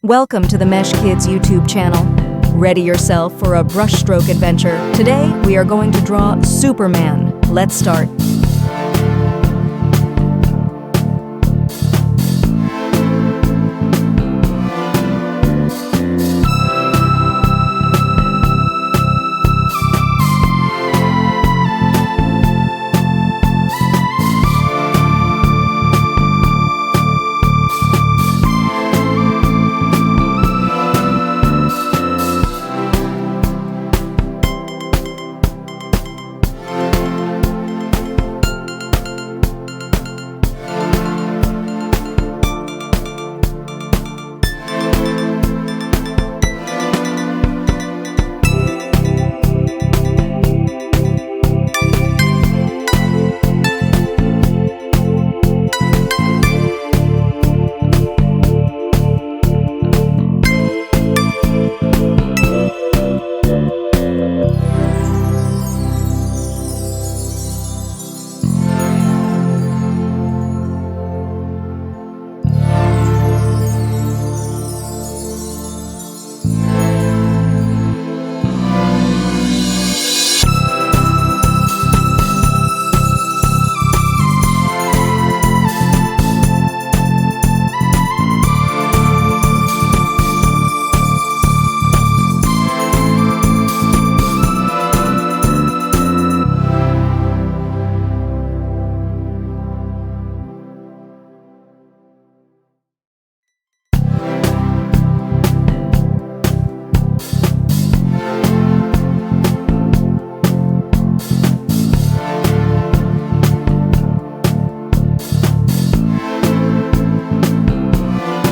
Welcome to the Mesh Kids YouTube channel. Ready yourself for a brushstroke adventure. Today, we are going to draw Superman. Let's start.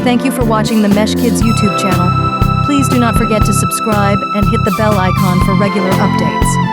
Thank you for watching the Mesh Kids YouTube channel. Please do not forget to subscribe and hit the bell icon for regular updates.